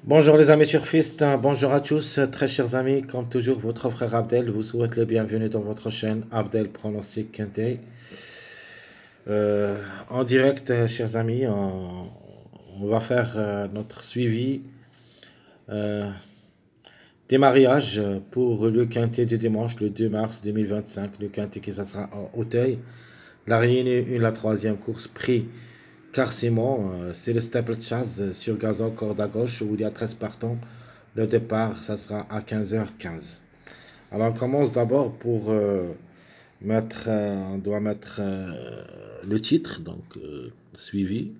Bonjour les amis turfistes, bonjour à tous, très chers amis, comme toujours votre frère Abdel vous souhaite le bienvenue dans votre chaîne Abdel Pronostic Quintet. En direct, chers amis, on va faire notre suivi euh, des mariages pour le Quintet du dimanche, le 2 mars 2025, le Quintet qui ça sera en Auteuil. La Réunion 1, la troisième course, prix Car-Simon, c'est le Staple Chase sur gazon corde à gauche où il y a 13 partants. Le départ, ça sera à 15h15. Alors on commence d'abord pour mettre, on doit mettre le titre, donc suivi.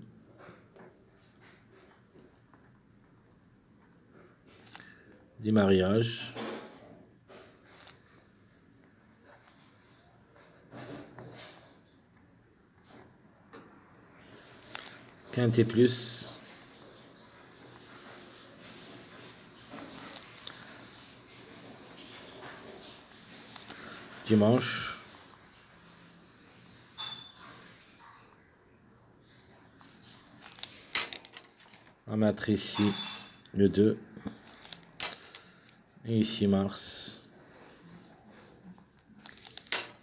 Du mariage. Quintet plus. Dimanche. On va mettre ici le 2. Et ici mars.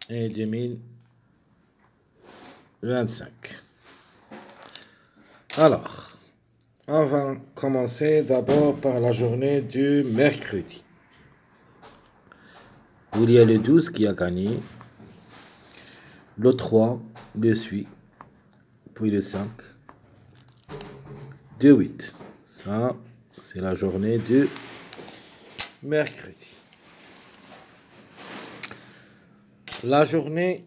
Et 2025. Alors, on va commencer d'abord par la journée du mercredi. Où il y a le 12 qui a gagné. Le 3 le suit. Puis le 5. 2-8. Ça, c'est la journée du mercredi. La journée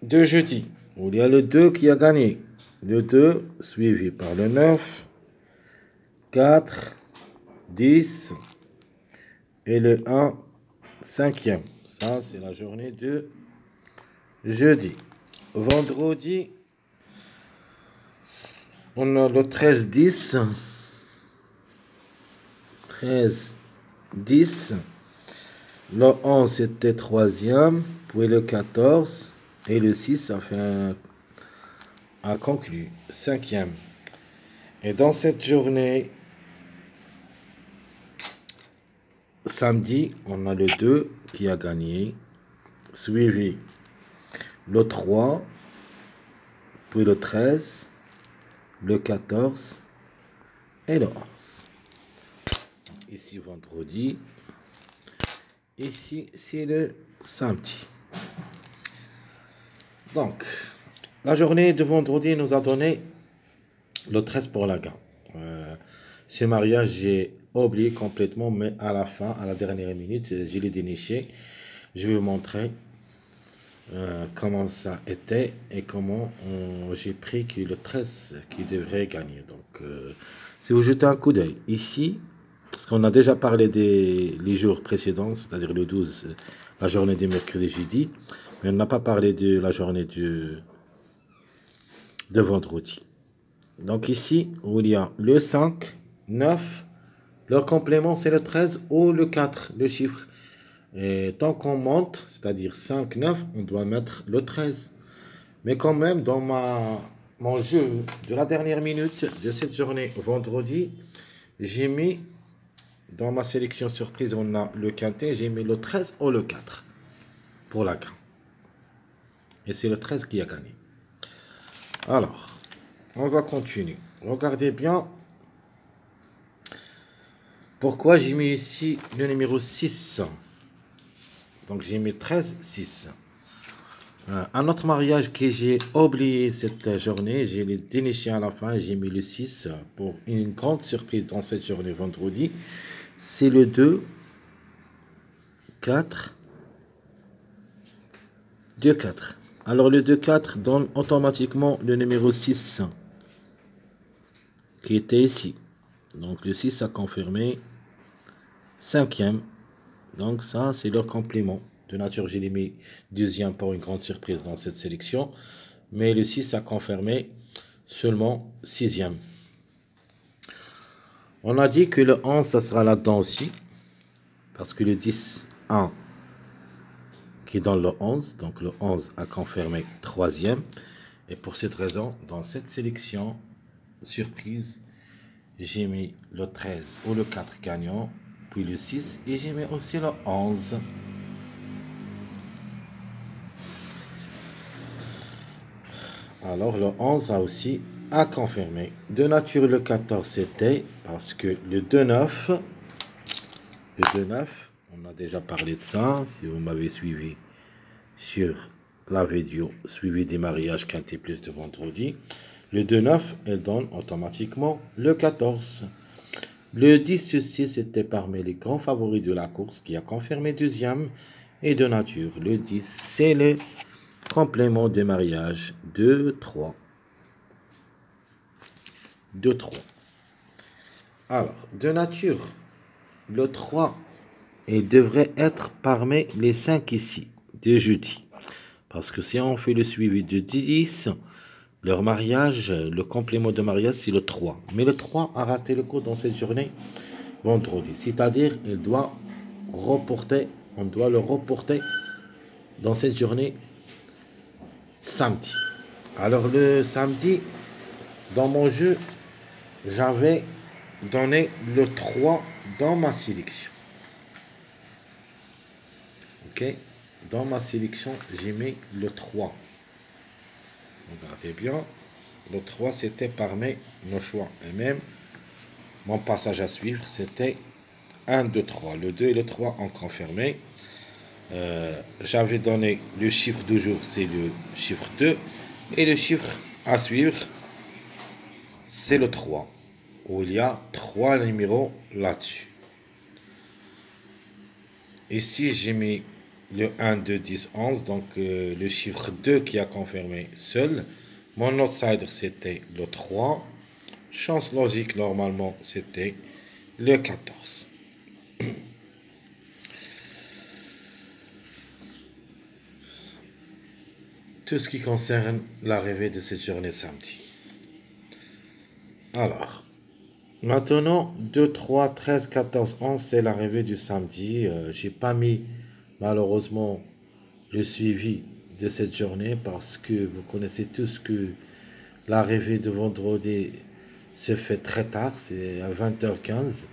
de jeudi, où il y a le 2 qui a gagné. Le 2 suivi par le 9, 4, 10 et le 1, 5e. Ça, c'est la journée de jeudi. Vendredi, on a le 13, 10. 13, 10. Le 11 c'était 3e. Puis le 14. Et le 6, ça fait un conclu. 5e. Et dans cette journée, samedi, on a le 2 qui a gagné. Suivi le 3. Puis le 13. Le 14. Et le 11. Ici, vendredi. Ici, c'est le samedi. Donc, la journée de vendredi nous a donné le 13 pour la gamme. Ce mariage, j'ai oublié complètement, mais à la fin, à la dernière minute, je l'ai déniché. Je vais vous montrer comment ça était et comment j'ai pris que le 13 qui devrait gagner. Donc, si vous jetez un coup d'œil ici, parce qu'on a déjà parlé les jours précédents, c'est-à-dire le 12, la journée du mercredi, jeudi, mais on n'a pas parlé de la journée de vendredi. Donc ici, où il y a le 5, 9, leur complément c'est le 13 ou le 4, le chiffre. Et tant qu'on monte, c'est-à-dire 5, 9, on doit mettre le 13. Mais quand même, dans mon jeu de la dernière minute de cette journée vendredi, j'ai mis, dans ma sélection surprise, on a le quintet, j'ai mis le 13 ou le 4 pour la gagne. Et c'est le 13 qui a gagné. Alors, on va continuer. Regardez bien pourquoi j'ai mis ici le numéro 6. Donc j'ai mis 13, 6. Un autre mariage que j'ai oublié cette journée, j'ai les déniché à la fin, j'ai mis le 6 pour une grande surprise dans cette journée vendredi. C'est le 2, 4, 2, 4. Alors le 2, 4 donne automatiquement le numéro 6 qui était ici. Donc le 6 a confirmé. 5e. Donc ça, c'est leur complément. De nature, j'ai mis 2e pour une grande surprise dans cette sélection. Mais le 6 a confirmé seulement 6e. On a dit que le 11, ça sera là-dedans aussi. Parce que le 10, 1, qui est dans le 11. Donc le 11 a confirmé 3e. Et pour cette raison, dans cette sélection surprise, j'ai mis le 13 ou le 4 gagnant, puis le 6 et j'ai mis aussi le 11. Alors le 11 a aussi à confirmer. De nature le 14 c'était parce que le 2-9, on a déjà parlé de ça, si vous m'avez suivi sur la vidéo suivi des mariages quinté plus de vendredi. Le 2-9, elle donne automatiquement le 14. Le 10-6 était parmi les grands favoris de la course qui a confirmé deuxième. Et de nature, le 10, c'est le complément de mariage 2-3. 2-3. Alors, de nature, le 3, il devrait être parmi les 5 ici, de jeudi. Parce que si on fait le suivi de 10, leur mariage, le complément de mariage, c'est le 3. Mais le 3 a raté le coup dans cette journée vendredi. C'est-à-dire, on doit le reporter dans cette journée samedi. Alors le samedi, dans mon jeu, j'avais donné le 3 dans ma sélection. Ok? Dans ma sélection, j'ai mis le 3. Regardez bien. Le 3, c'était parmi nos choix. Et même, mon passage à suivre, c'était 1, 2, 3. Le 2 et le 3 ont confirmé. J'avais donné le chiffre du jour, c'est le chiffre 2. Et le chiffre à suivre, c'est le 3. Où il y a 3 numéros là-dessus. Ici, j'ai mis le 1, 2, 10, 11. Donc, le chiffre 2 qui a confirmé seul. Mon outsider, c'était le 3. Chance logique, normalement, c'était le 14. Tout ce qui concerne l'arrivée de cette journée samedi. Alors, maintenant, 2, 3, 13, 14, 11, c'est l'arrivée du samedi. J'ai pas mis, malheureusement, le suivi de cette journée parce que vous connaissez tous que l'arrivée de vendredi se fait très tard, c'est à 20h15.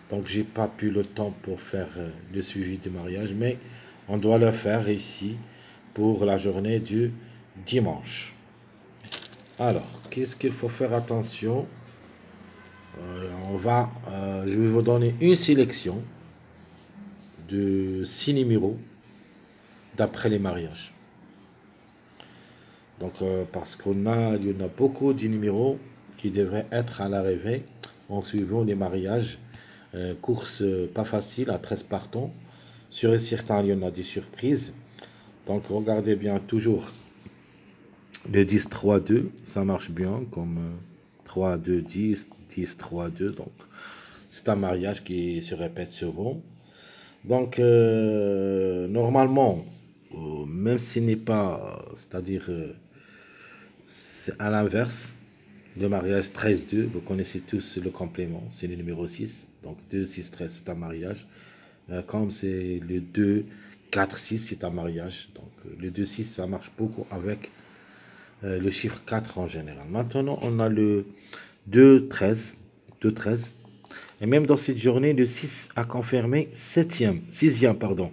Donc, j'ai pas pu le temps pour faire le suivi du mariage, mais on doit le faire ici pour la journée du dimanche. Alors, qu'est-ce qu'il faut faire attention? Je vais vous donner une sélection de 6 numéros d'après les mariages. Donc, parce il y en a beaucoup de numéros qui devraient être à l'arrivée en suivant les mariages. Course pas facile à 13 partants. Sur et certain, il y en a des surprises. Donc, regardez bien toujours le 10, 3, 2. Ça marche bien comme 3, 2, 10, 10, 3, 2. Donc, c'est un mariage qui se répète souvent. Donc, normalement, même s'il n'est pas, c'est-à-dire, c'est à l'inverse, le mariage 13-2, vous connaissez tous le complément, c'est le numéro 6. Donc, 2, 6, 13, c'est un mariage. Comme c'est le 2, 4, 6, c'est un mariage. Donc, le 2, 6, ça marche beaucoup avec le chiffre 4 en général. Maintenant, on a le 2, 13. 2, 13. Et même dans cette journée, le 6 a confirmé 6e, pardon.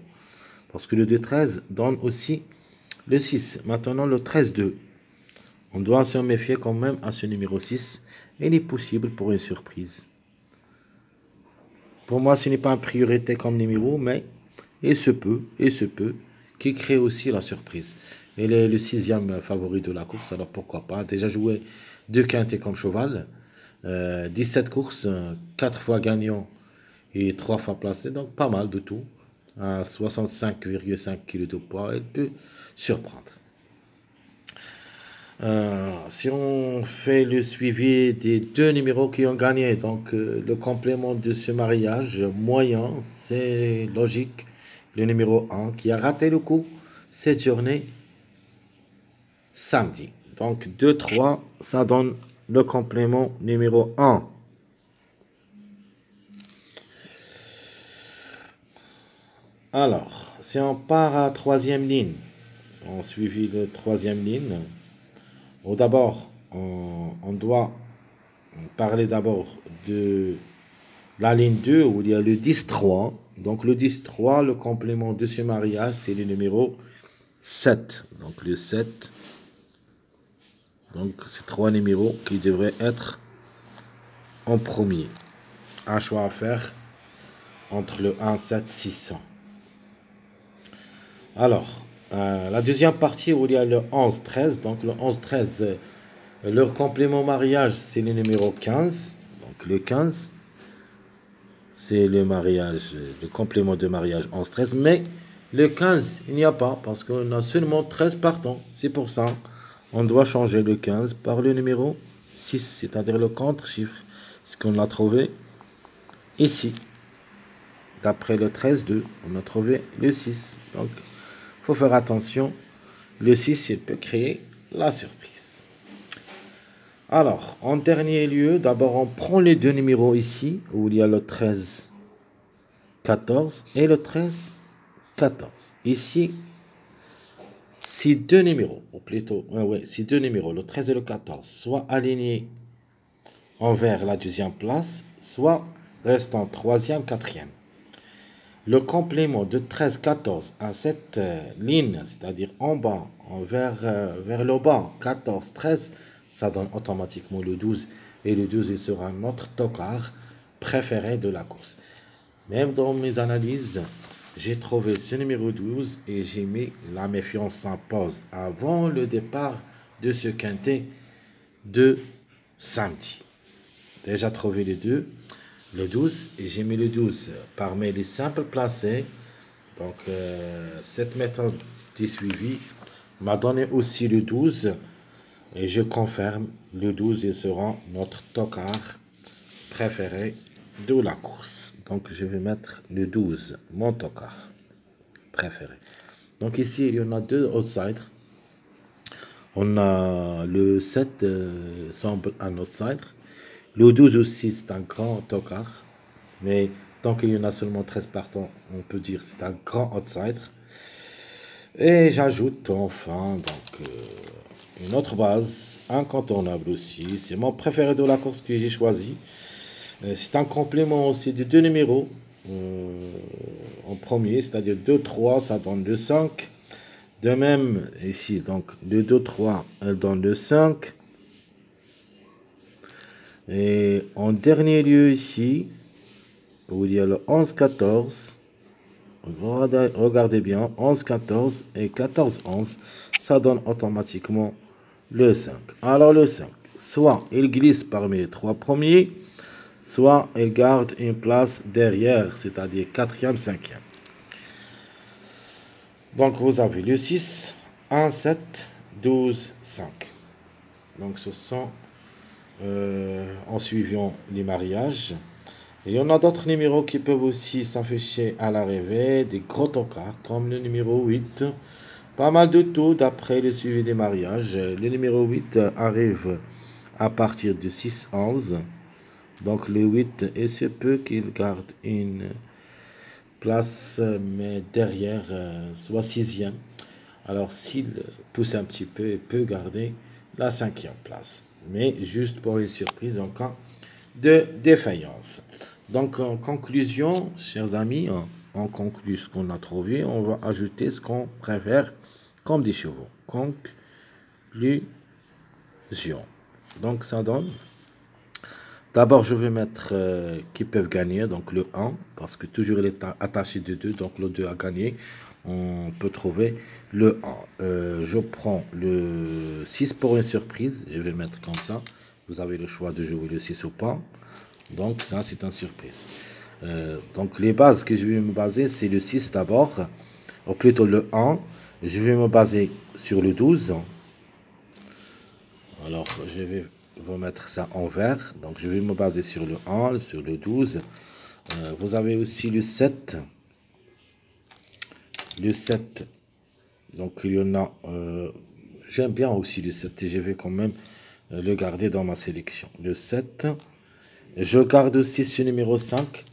Parce que le 2, 13 donne aussi le 6. Maintenant, le 13, 2. On doit se méfier quand même à ce numéro 6. Il est possible pour une surprise. Pour moi, ce n'est pas une priorité comme numéro, mais il se peut, qui crée aussi la surprise. Il est le 6e favori de la course, alors pourquoi pas. Déjà joué 2 quintés comme cheval. 17 courses, 4 fois gagnant et 3 fois placé, donc pas mal de tout. À 65,5 kg de poids, elle peut surprendre. Si on fait le suivi des 2 numéros qui ont gagné, donc le complément de ce mariage moyen, c'est logique. Le numéro 1 qui a raté le coup cette journée samedi. Donc 2, 3, ça donne le complément numéro 1. Alors, si on part à la 3e ligne, si on suivi la 3e ligne, d'abord, on doit parler d'abord de la ligne 2 où il y a le 10-3. Donc le 10-3, le complément de ce mariage, c'est le numéro 7. Donc le 7. Donc c'est 3 numéros qui devraient être en premier. Un choix à faire entre le 1, 7, 600. Alors, la deuxième partie où il y a le 11, 13. Donc le 11, 13, leur complément mariage, c'est le numéro 15. Donc le 15, c'est le mariage, le complément de mariage 11, 13. Mais le 15, il n'y a pas parce qu'on a seulement 13 partants. C'est pour ça on doit changer le 15 par le numéro 6, c'est-à-dire le contre-chiffre. Ce qu'on a trouvé ici. D'après le 13-2, on a trouvé le 6. Donc, il faut faire attention. Le 6, il peut créer la surprise. Alors, en dernier lieu, d'abord, on prend les deux numéros ici, où il y a le 13, 14 et le 13, 14. Ici, si deux numéros, ou plutôt, si deux numéros, le 13 et le 14, soit alignés envers la deuxième place, soit restent en troisième, quatrième. Le complément de 13-14 à cette ligne, c'est-à-dire en bas, vers le bas, 14-13, ça donne automatiquement le 12. Et le 12, il sera notre tocard préféré de la course. Même dans mes analyses, j'ai trouvé ce numéro 12 et j'ai mis la méfiance en pause avant le départ de ce quintet de samedi. Déjà trouvé les deux. Le 12, et j'ai mis le 12 parmi les simples placés. Donc, cette méthode de suivi m'a donné aussi le 12. Et je confirme, le 12, il sera notre tocard préféré de la course. Donc, je vais mettre le 12, mon tocard préféré. Donc, ici, il y en a deux outsiders. On a le 7, semble un outsider. Le 12 aussi, c'est un grand tocard. Mais tant qu'il y en a seulement 13 partants, on peut dire que c'est un grand outsider. Et j'ajoute enfin une autre base, incontournable aussi. C'est mon préféré de la course que j'ai choisi. C'est un complément aussi de deux numéros. En premier, c'est-à-dire 2-3, ça donne le 5. De même, ici, donc le 2-3, elle donne le 5. Et en dernier lieu ici, où il y a le 11-14, regardez bien, 11-14 et 14-11, ça donne automatiquement le 5. Alors le 5, soit il glisse parmi les trois premiers, soit il garde une place derrière, c'est-à-dire 4e, 5e. Donc vous avez le 6, 1, 7, 12, 5. Donc ce sont en suivant les mariages. Et il y en a d'autres numéros qui peuvent aussi s'afficher à l'arrivée, des gros tocards, comme le numéro 8. Pas mal de tout d'après le suivi des mariages. Le numéro 8 arrive à partir de 6-11. Donc le 8, il se peut qu'il garde une place, mais derrière, soit 6e. Alors s'il pousse un petit peu, il peut garder la 5e place. Mais juste pour une surprise en cas de défaillance. Donc, en conclusion, chers amis, on conclut ce qu'on a trouvé. On va ajouter ce qu'on préfère comme des chevaux. Conclusion. Donc, ça donne. D'abord, je vais mettre qui peuvent gagner. Donc, le 1, parce que toujours il est attaché de 2. Donc, le 2 a gagné. On peut trouver le 1. Je prends le 6 pour une surprise. Je vais mettre comme ça. Vous avez le choix de jouer le 6 ou pas. Donc, ça, c'est une surprise. Donc, les bases que je vais me baser, c'est le 6 d'abord. Ou plutôt le 1. Je vais me baser sur le 12. Alors, je vais vous mettre ça en vert. Donc, je vais me baser sur le 1, sur le 12. Vous avez aussi le 7. Le 7. Donc, il y en a... j'aime bien aussi le 7 et je vais quand même le garder dans ma sélection. Le 7. Je garde aussi ce numéro 5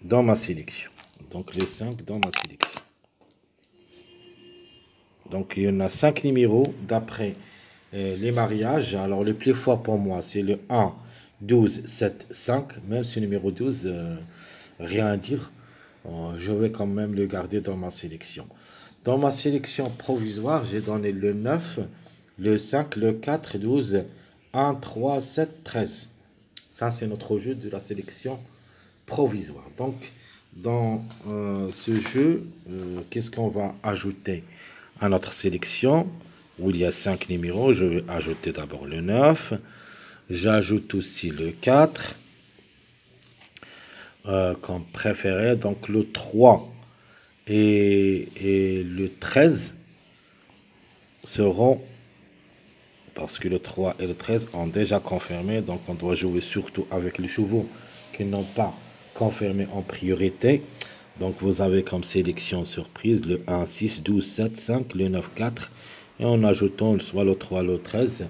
dans ma sélection. Donc, le 5 dans ma sélection. Donc, il y en a 5 numéros d'après les mariages. Alors, le plus fort pour moi, c'est le 1, 12, 7, 5. Même si le numéro 12, rien à dire. Je vais quand même le garder dans ma sélection. Dans ma sélection provisoire, j'ai donné le 9, le 5, le 4, 12, 1, 3, 7, 13. Ça, c'est notre jeu de la sélection provisoire. Donc, dans ce jeu, qu'est-ce qu'on va ajouter à notre sélection où il y a 5 numéros? Je vais ajouter d'abord le 9. J'ajoute aussi le 4 comme préféré. Donc, le 3 et le 13 seront, parce que le 3 et le 13 ont déjà confirmé, donc on doit jouer surtout avec les chevaux qui n'ont pas confirmé en priorité. Donc vous avez comme sélection surprise le 1, 6, 12, 7, 5, le 9, 4. Et en ajoutant soit le 3, le 13.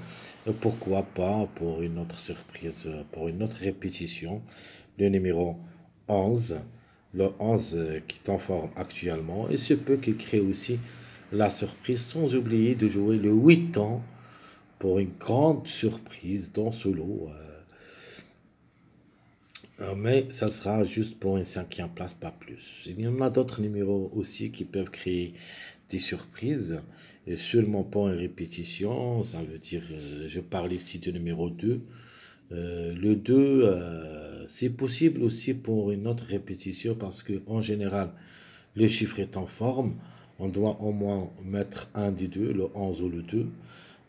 Et pourquoi pas pour une autre surprise, pour une autre répétition, le numéro 11. Le 11 qui est en forme actuellement. Et ce peut qu'il crée aussi la surprise, sans oublier de jouer le 8 ans pour une grande surprise dans ce lot. Mais ça sera juste pour une 5e place, pas plus. Il y en a d'autres numéros aussi qui peuvent créer des surprises, et seulement pour une répétition. Ça veut dire, je parle ici du numéro 2. Le 2, c'est possible aussi pour une autre répétition parce que en général, le chiffre est en forme. On doit au moins mettre un des deux, le 11 ou le 2.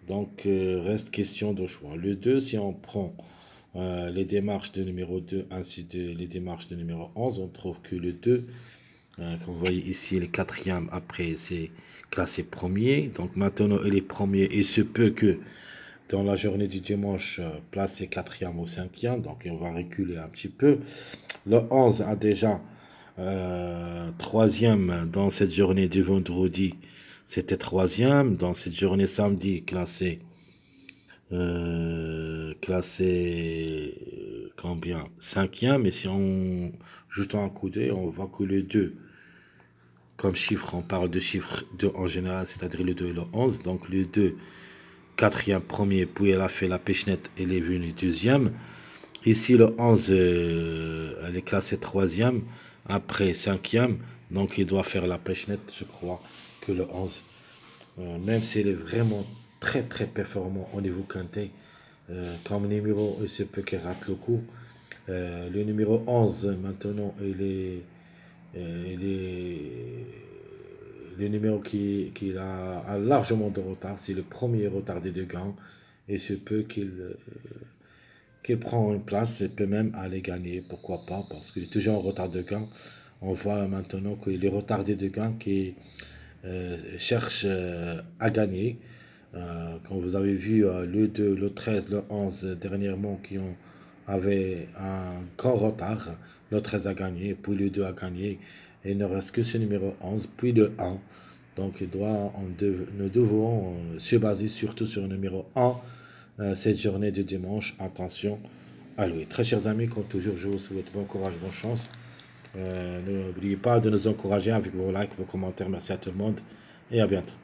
Donc, reste question de choix. Le 2, si on prend les démarches de numéro 2 ainsi que les démarches de numéro 11, on trouve que le 2, comme vous voyez ici, le 4e, après c'est classé premier. Donc maintenant, il est premier. Il se peut que dans la journée du dimanche, placé 4e ou 5e. Donc on va reculer un petit peu. Le 11 a déjà 3e dans cette journée du vendredi. C'était 3e. Dans cette journée samedi, classé combien? 5e. Et si on jetant un coup d'œil, on voit que le 2, comme chiffre, on parle de chiffre 2 en général, c'est-à-dire le 2 et le 11. Donc le 2, 4e, premier, puis elle a fait la pêche-nette, elle est venue 2e. Ici, le 11, elle est classée 3e, après 5e. Donc il doit faire la pêche-nette, je crois que le 11. Même s'il est vraiment très très performant au niveau quintet, comme numéro, il se peut qu'il rate le coup. Le numéro 11, maintenant, il est le numéro qui a largement de retard. C'est le premier retardé de Gand. Et il se peut qu'il prend une place et peut même aller gagner. Pourquoi pas? Parce qu'il est toujours en retard de Gand. On voit maintenant qu'il est retardé de Gand qui cherche à gagner. Quand vous avez vu le 2, le 13, le 11 dernièrement avaient un grand retard. Le 13 a gagné, puis le 2 a gagné. Et il ne reste que ce numéro 11, puis le 1. Donc nous devons se baser surtout sur le numéro 1 cette journée de dimanche. Attention à lui. Très chers amis, comme toujours, je vous souhaite bon courage, bonne chance. N'oubliez pas de nous encourager avec vos likes, vos commentaires. Merci à tout le monde et à bientôt.